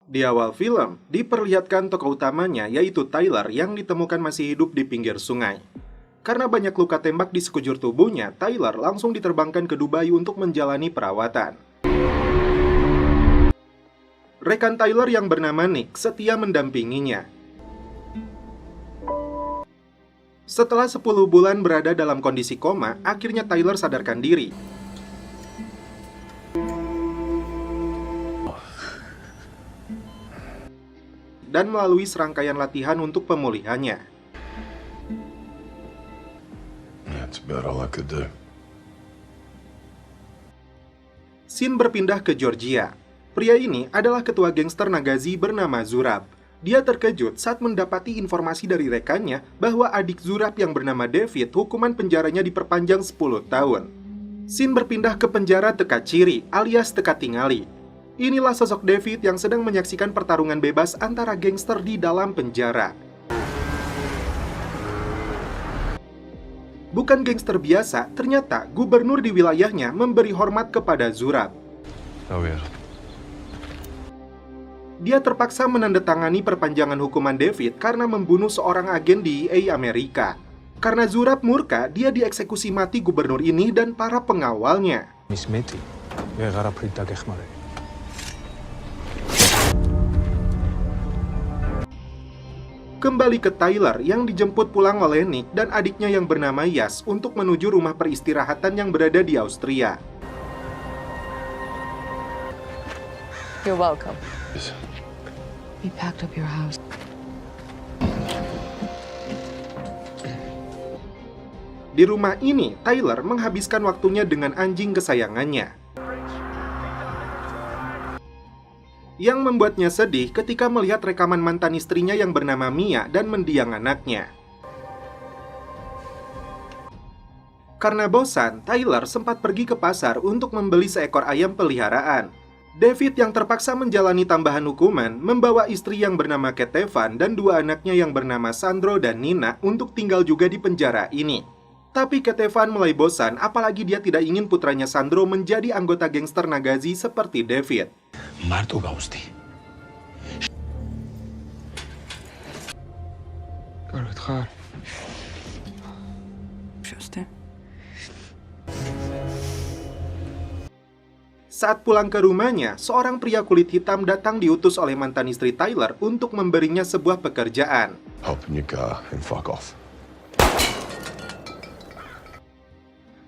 Di awal film, diperlihatkan tokoh utamanya yaitu Tyler yang ditemukan masih hidup di pinggir sungai. Karena banyak luka tembak di sekujur tubuhnya, Tyler langsung diterbangkan ke Dubai untuk menjalani perawatan. Rekan Tyler yang bernama Nick setia mendampinginya. Setelah 10 bulan berada dalam kondisi koma, akhirnya Tyler sadarkan diri. Dan melalui serangkaian latihan untuk pemulihannya. That's about all I could do. Scene berpindah ke Georgia. Pria ini adalah ketua gangster Nagazi bernama Zurab. Dia terkejut saat mendapati informasi dari rekannya bahwa adik Zurab yang bernama David hukuman penjaranya diperpanjang 10 tahun. Scene berpindah ke penjara Teka Ciri alias Teka Tingali. Inilah sosok David yang sedang menyaksikan pertarungan bebas antara gangster di dalam penjara. Bukan gangster biasa, ternyata gubernur di wilayahnya memberi hormat kepada Zurab. Oh yeah. Dia terpaksa menandatangani perpanjangan hukuman David karena membunuh seorang agen DEA Amerika. Karena Zurab murka, dia dieksekusi mati gubernur ini dan para pengawalnya. Kembali ke Tyler yang dijemput pulang oleh Nick dan adiknya yang bernama Yas untuk menuju rumah peristirahatan yang berada di Austria. You're welcome. Yes. We packed up your house. Di rumah ini, Tyler menghabiskan waktunya dengan anjing kesayangannya. Yang membuatnya sedih ketika melihat rekaman mantan istrinya yang bernama Mia dan mendiang anaknya. Karena bosan, Tyler sempat pergi ke pasar untuk membeli seekor ayam peliharaan. David yang terpaksa menjalani tambahan hukuman membawa istri yang bernama Ketevan dan dua anaknya yang bernama Sandro dan Nina untuk tinggal juga di penjara ini. Tapi Ketevan mulai bosan, apalagi dia tidak ingin putranya Sandro menjadi anggota gangster Nagazi seperti David. Martu Gausti. Saat pulang ke rumahnya, seorang pria kulit hitam datang diutus oleh mantan istri Tyler untuk memberinya sebuah pekerjaan. Hop in your car and fuck off.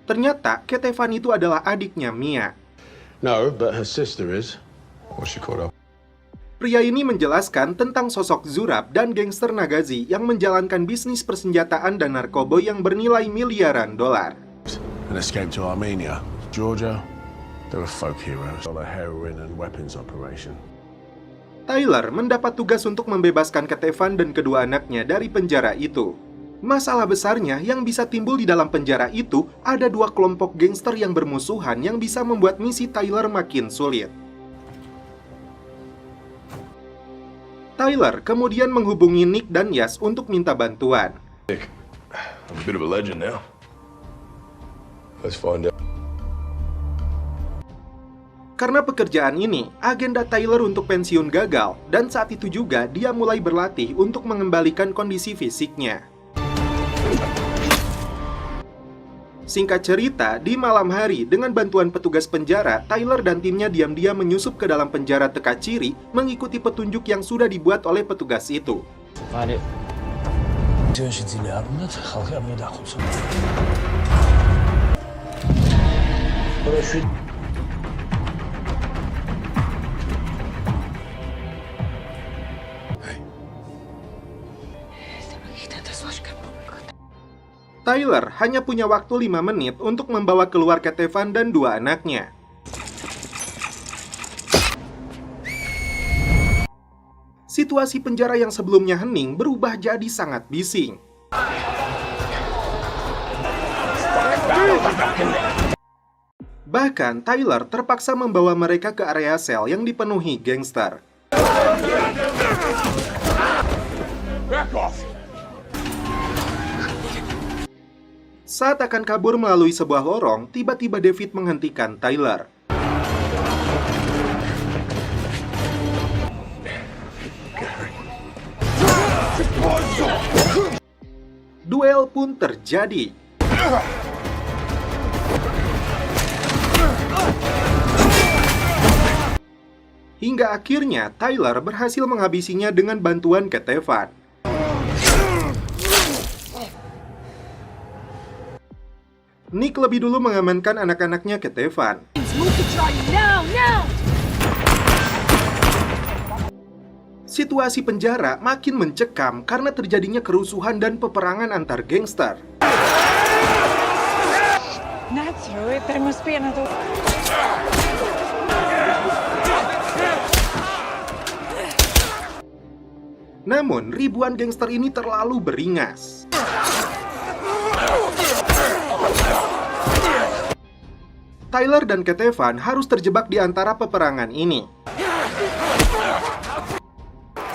Ternyata, Ketevan itu adalah adiknya Mia. No, but her sister is. What's she called up? Pria ini menjelaskan tentang sosok Zurab dan gangster Nagazi yang menjalankan bisnis persenjataan dan narkoba yang bernilai miliaran dolar. An escape to Armenia, Georgia. They were folk heroes on a heroin and weapons operation. Tyler mendapat tugas untuk membebaskan Ketevan dan kedua anaknya dari penjara itu. Masalah besarnya yang bisa timbul di dalam penjara itu, ada dua kelompok gangster yang bermusuhan yang bisa membuat misi Tyler makin sulit. Tyler kemudian menghubungi Nick dan Yas untuk minta bantuan. Nick, I'm a bit of a legend now. Let's find out. Karena pekerjaan ini, agenda Tyler untuk pensiun gagal, dan saat itu juga dia mulai berlatih untuk mengembalikan kondisi fisiknya. Singkat cerita, di malam hari, dengan bantuan petugas penjara, Tyler dan timnya diam-diam menyusup ke dalam penjara Teka Ciri mengikuti petunjuk yang sudah dibuat oleh petugas itu. Tyler hanya punya waktu 5 menit untuk membawa keluar Ketevan dan dua anaknya. Situasi penjara yang sebelumnya hening berubah jadi sangat bising. Bahkan Tyler terpaksa membawa mereka ke area sel yang dipenuhi gangster. Back off! Saat akan kabur melalui sebuah lorong, tiba-tiba David menghentikan Tyler. duel pun terjadi. Hingga akhirnya Tyler berhasil menghabisinya dengan bantuan Ketavan. Nick lebih dulu mengamankan anak-anaknya Ketavan. Situasi penjara makin mencekam karena terjadinya kerusuhan dan peperangan antar gangster. That's through it. There must be another. Namun, ribuan gangster ini terlalu beringas. Tyler dan Ketavan harus terjebak di antara peperangan ini.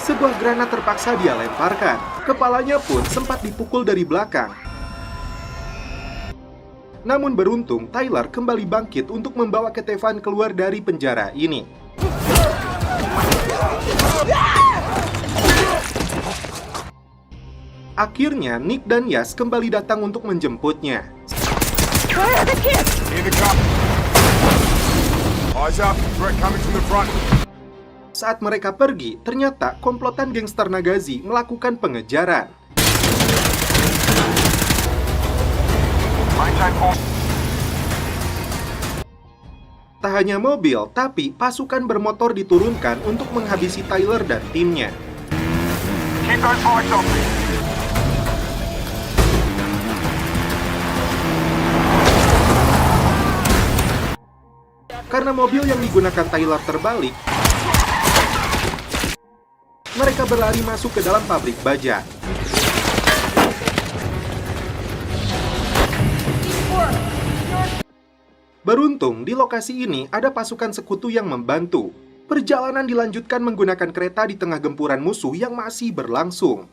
Sebuah granat terpaksa dia lemparkan. Kepalanya pun sempat dipukul dari belakang. Namun beruntung, Tyler kembali bangkit untuk membawa Ketavan keluar dari penjara ini. Akhirnya, Nick dan Yas kembali datang untuk menjemputnya. Saat mereka pergi, ternyata komplotan gangster Nagazi melakukan pengejaran. Tak hanya mobil, tapi pasukan bermotor diturunkan untuk menghabisi Tyler dan timnya. Karena mobil yang digunakan Tyler terbalik, mereka berlari masuk ke dalam pabrik baja. Beruntung, di lokasi ini ada pasukan sekutu yang membantu. Perjalanan dilanjutkan menggunakan kereta di tengah gempuran musuh yang masih berlangsung.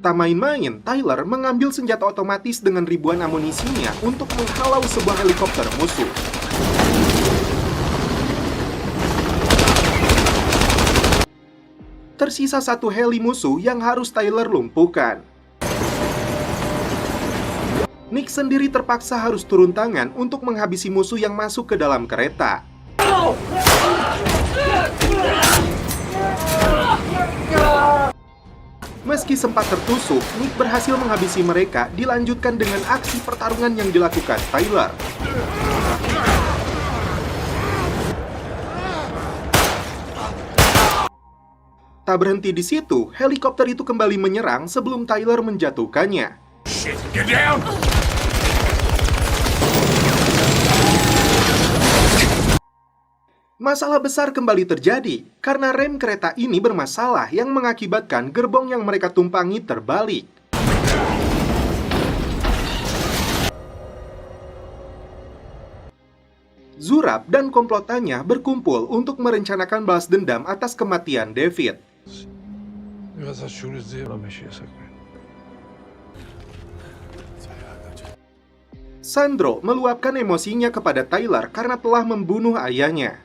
Tak main-main, Tyler mengambil senjata otomatis dengan ribuan amunisinya untuk menghalau sebuah helikopter musuh. Tersisa satu heli musuh yang harus Tyler lumpuhkan. Nick sendiri terpaksa harus turun tangan untuk menghabisi musuh yang masuk ke dalam kereta. Meski sempat tertusuk, Nick berhasil menghabisi mereka, dilanjutkan dengan aksi pertarungan yang dilakukan Tyler. Tak berhenti di situ, helikopter itu kembali menyerang sebelum Tyler menjatuhkannya. Get down! Masalah besar kembali terjadi karena rem kereta ini bermasalah yang mengakibatkan gerbong yang mereka tumpangi terbalik. Zurab dan komplotannya berkumpul untuk merencanakan balas dendam atas kematian David. Sandro meluapkan emosinya kepada Tyler karena telah membunuh ayahnya.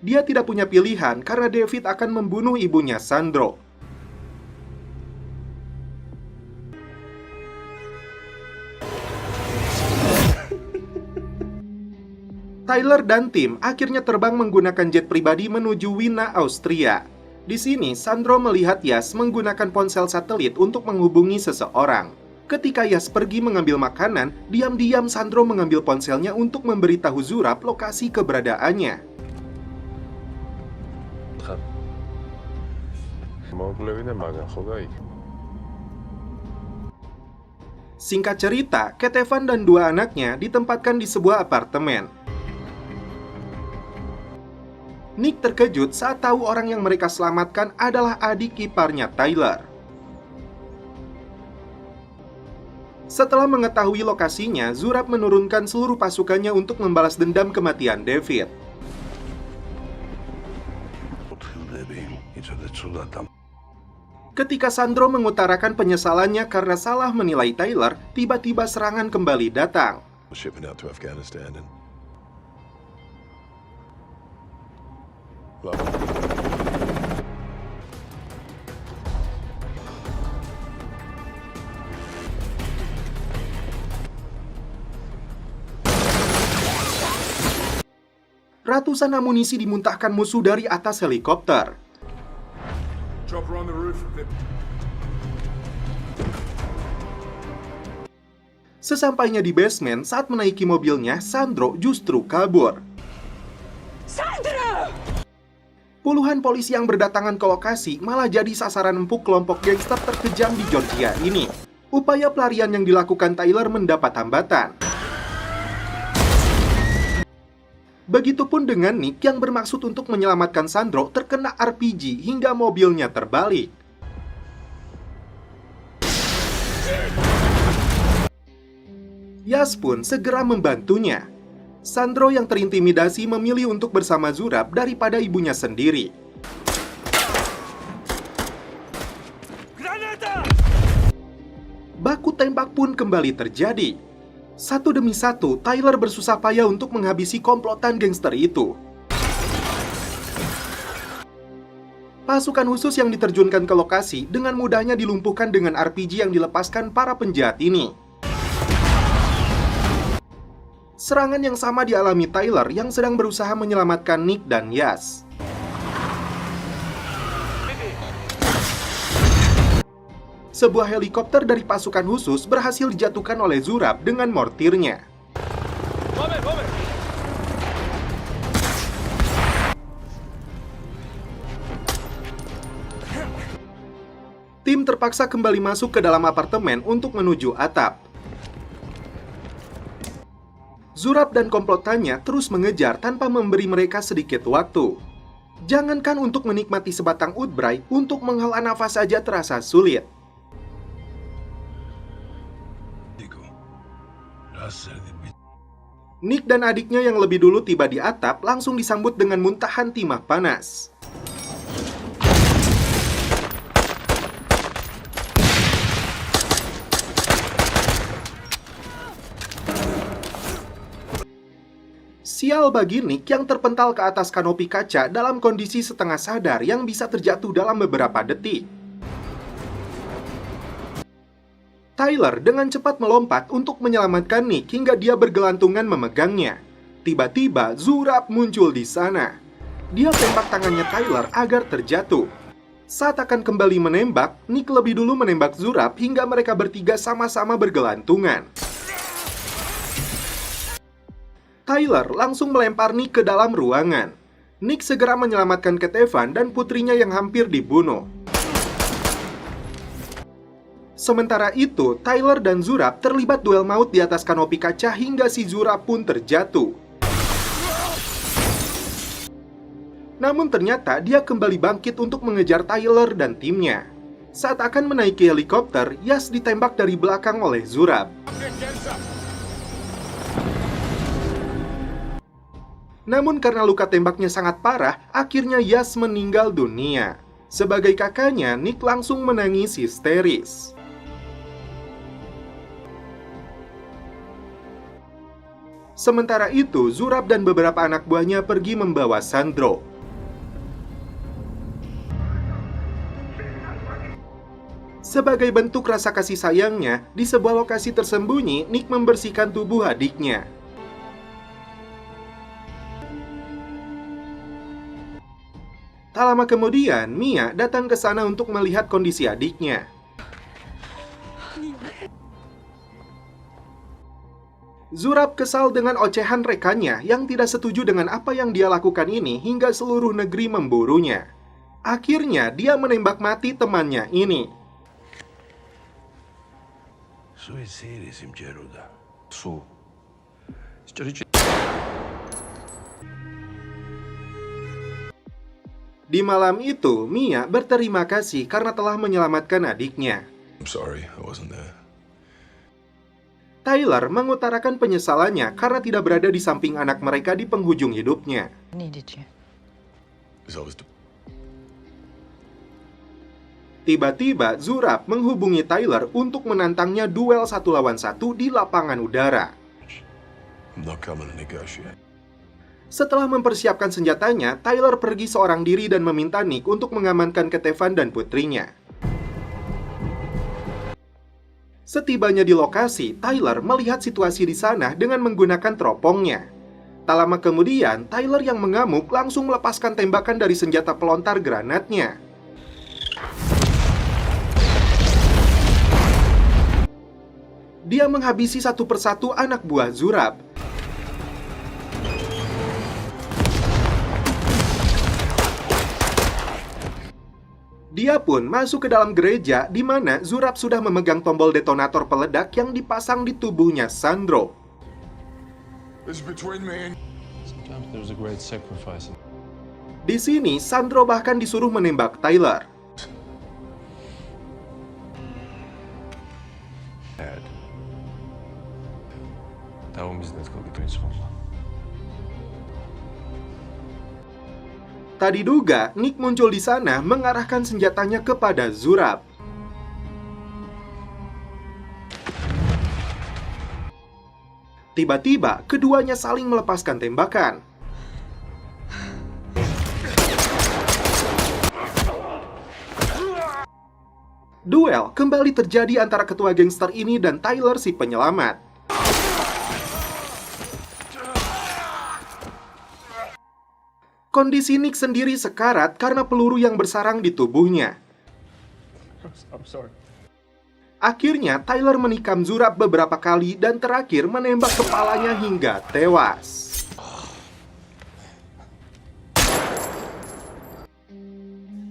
Dia tidak punya pilihan karena David akan membunuh ibunya Sandro. Tyler dan tim akhirnya terbang menggunakan jet pribadi menuju Wina, Austria. Di sini, Sandro melihat Yas menggunakan ponsel satelit untuk menghubungi seseorang. Ketika Yas pergi mengambil makanan, diam-diam Sandro mengambil ponselnya untuk memberitahu Zurab lokasi keberadaannya. Singkat cerita, Ketavan dan dua anaknya ditempatkan di sebuah apartemen. Nick terkejut saat tahu orang yang mereka selamatkan adalah adik iparnya Tyler. Setelah mengetahui lokasinya, Zurab menurunkan seluruh pasukannya untuk membalas dendam kematian David. Ketika Sandro mengutarakan penyesalannya karena salah menilai Tyler, tiba-tiba serangan kembali datang. Look. Ratusan amunisi dimuntahkan musuh dari atas helikopter. Chopper on the roof. Sesampainya di basement, saat menaiki mobilnya, Sandro justru kabur. Sandro! Puluhan polisi yang berdatangan ke lokasi malah jadi sasaran empuk kelompok gangster terkejam di Georgia ini. Upaya pelarian yang dilakukan Tyler mendapat hambatan. Begitupun dengan Nick yang bermaksud untuk menyelamatkan Sandro terkena RPG hingga mobilnya terbalik. Yas pun segera membantunya. Sandro yang terintimidasi memilih untuk bersama Zurab daripada ibunya sendiri. Baku tembak pun kembali terjadi. Satu demi satu, Tyler bersusah payah untuk menghabisi komplotan gangster itu. Pasukan khusus yang diterjunkan ke lokasi dengan mudahnya dilumpuhkan dengan RPG yang dilepaskan para penjahat ini. Serangan yang sama dialami Tyler yang sedang berusaha menyelamatkan Nick dan Yas. Sebuah helikopter dari pasukan khusus berhasil dijatuhkan oleh Zurab dengan mortirnya. Tim terpaksa kembali masuk ke dalam apartemen untuk menuju atap. Zurab dan komplotannya terus mengejar tanpa memberi mereka sedikit waktu. Jangankan untuk menikmati sebatang udbray, untuk menghela nafas saja terasa sulit. Nick dan adiknya yang lebih dulu tiba di atap langsung disambut dengan muntahan timah panas. Sial bagi Nick yang terpental ke atas kanopi kaca dalam kondisi setengah sadar yang bisa terjatuh dalam beberapa detik. Tyler dengan cepat melompat untuk menyelamatkan Nick hingga dia bergelantungan memegangnya. Tiba-tiba Zurab muncul di sana. Dia tembak tangannya Tyler agar terjatuh. Saat akan kembali menembak, Nick lebih dulu menembak Zurab hingga mereka bertiga sama-sama bergelantungan. Tyler langsung melempar Nick ke dalam ruangan. Nick segera menyelamatkan Ketevan dan putrinya yang hampir dibunuh. Sementara itu, Tyler dan Zurab terlibat duel maut di atas kanopi kaca hingga si Zurab pun terjatuh. Namun ternyata dia kembali bangkit untuk mengejar Tyler dan timnya. Saat akan menaiki helikopter, Yas ditembak dari belakang oleh Zurab. Namun karena luka tembaknya sangat parah, akhirnya Yas meninggal dunia. Sebagai kakaknya, Nick langsung menangis histeris. Sementara itu, Zurab dan beberapa anak buahnya pergi membawa Sandro. Sebagai bentuk rasa kasih sayangnya, di sebuah lokasi tersembunyi, Nick membersihkan tubuh adiknya. Tak lama kemudian, Mia datang ke sana untuk melihat kondisi adiknya. Zurab kesal dengan ocehan rekannya yang tidak setuju dengan apa yang dia lakukan ini hingga seluruh negeri memburunya. Akhirnya, dia menembak mati temannya ini. Di malam itu, Mia berterima kasih karena telah menyelamatkan adiknya. I'm sorry, I wasn't there. Tyler mengutarakan penyesalannya karena tidak berada di samping anak mereka di penghujung hidupnya. Needed you. It's always Tiba-tiba, Zurab menghubungi Tyler untuk menantangnya duel 1 lawan 1 di lapangan udara. I'm not coming to negotiate. Setelah mempersiapkan senjatanya, Tyler pergi seorang diri dan meminta Nick untuk mengamankan Kevin dan putrinya. Setibanya di lokasi, Tyler melihat situasi di sana dengan menggunakan teropongnya. Tak lama kemudian, Tyler yang mengamuk langsung melepaskan tembakan dari senjata pelontar granatnya. Dia menghabisi satu persatu anak buah Zurab. Dia pun masuk ke dalam gereja di mana Zurab sudah memegang tombol detonator peledak yang dipasang di tubuhnya Sandro. Di sini, Sandro bahkan disuruh menembak Tyler. Tak diduga, Nick muncul di sana mengarahkan senjatanya kepada Zurab. Tiba-tiba, keduanya saling melepaskan tembakan. Duel kembali terjadi antara ketua gangster ini dan Tyler si penyelamat. Kondisi Nick sendiri sekarat karena peluru yang bersarang di tubuhnya. Akhirnya, Tyler menikam Zurab beberapa kali dan terakhir menembak kepalanya hingga tewas.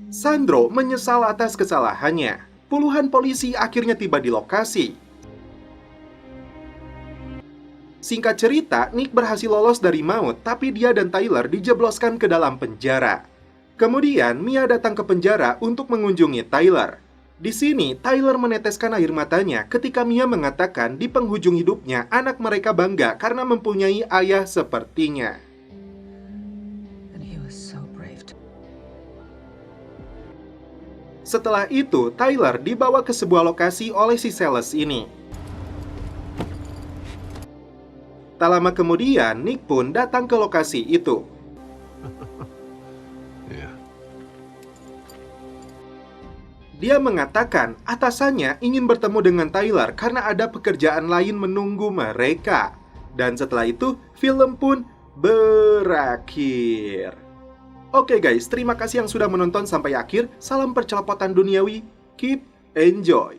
Sandro menyesal atas kesalahannya. Puluhan polisi akhirnya tiba di lokasi. Singkat cerita, Nick berhasil lolos dari maut, tapi dia dan Tyler dijebloskan ke dalam penjara. Kemudian, Mia datang ke penjara untuk mengunjungi Tyler. Di sini, Tyler meneteskan air matanya ketika Mia mengatakan di penghujung hidupnya anak mereka bangga karena mempunyai ayah sepertinya. Setelah itu, Tyler dibawa ke sebuah lokasi oleh si sales ini. Tak lama kemudian, Nick pun datang ke lokasi itu. Dia mengatakan atasannya ingin bertemu dengan Tyler karena ada pekerjaan lain menunggu mereka. Dan setelah itu, film pun berakhir. Oke guys, terima kasih yang sudah menonton sampai akhir. Salam percelopotan duniawi. Keep enjoy.